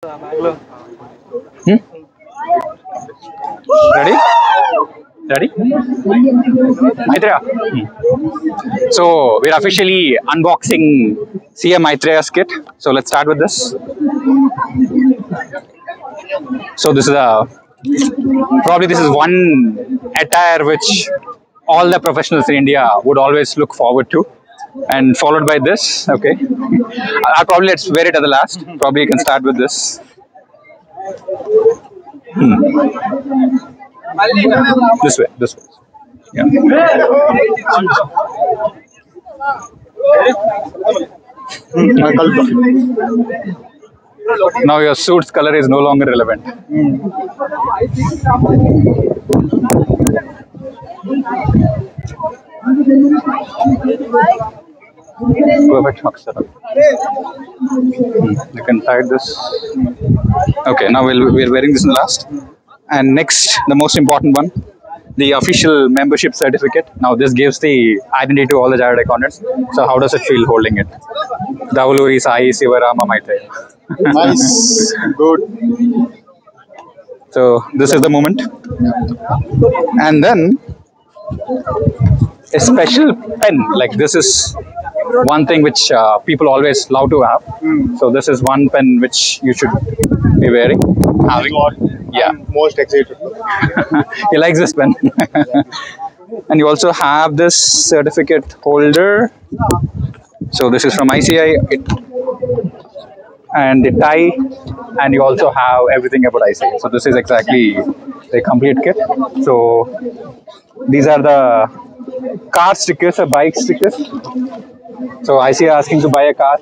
Hmm? Ready? Ready? Maitreya. So we're officially unboxing CM Maitreya's kit. So let's start with this. So this is probably this is one attire which all the professionals in India would always look forward to. And followed by this, okay. I'll probably let's wear it at the last. Probably you can start with this. This way. Yeah. Now your suit's color is no longer relevant. Perfect, Akshara. You can tie this. Okay, now we're wearing this in last. And next, the most important one, the official membership certificate. Now this gives the identity to all the Jarad accountants. So how does it feel holding it? Davuluri Sai Sivarama Maitreya. Nice, good. So this is the moment. And then a special pen, like this is one thing which people always love to have. So this is one pen which you should be wearing. Having, yeah. I'm most excited. He likes this pen. And you also have this certificate holder. So this is from ICI. And the tie, and you also have everything about ICI. So this is exactly the complete kit. So these are the car stickers or bike stickers. So ICI asking to buy a car.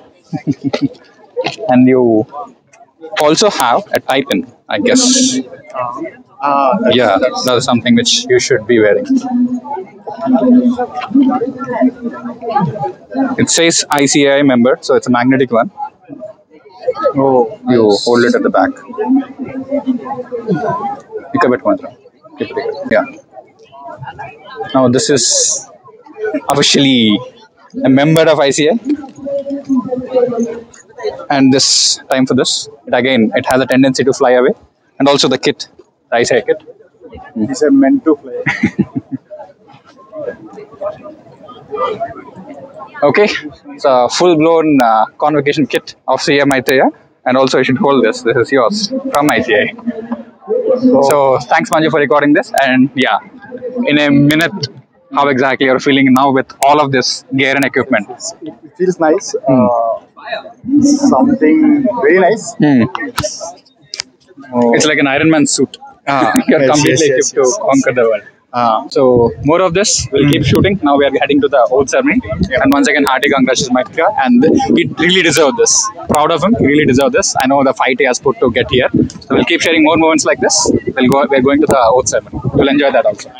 And you also have a tie pin, I guess. Yeah, that's something which you should be wearing. It says ICI member, so it's a magnetic one. Oh, You hold it at the back. Pick up it one. Keep it. Yeah. Now this is officially a member of ICI. And this time for this, it has a tendency to fly away. And also the kit, the ICI kit. these are meant to fly. Okay, it's a full-blown convocation kit of CM Maitreya, and also you should hold this. This is yours from ICI. So thanks, Manju, for recording this. And yeah, in a minute, how exactly you're feeling now with all of this gear and equipment? It feels nice. Something very nice. It's like an Iron Man suit. You're Yes, completely yes, equipped to conquer the world. So more of this. We'll keep shooting. Now we are heading to the oath ceremony. And once again, hearty congratulations, Maitreya. And he really deserved this. Proud of him. He really deserved this. I know the fight he has put to get here. So we'll keep sharing more moments like this. We're going to the oath ceremony. You'll enjoy that also.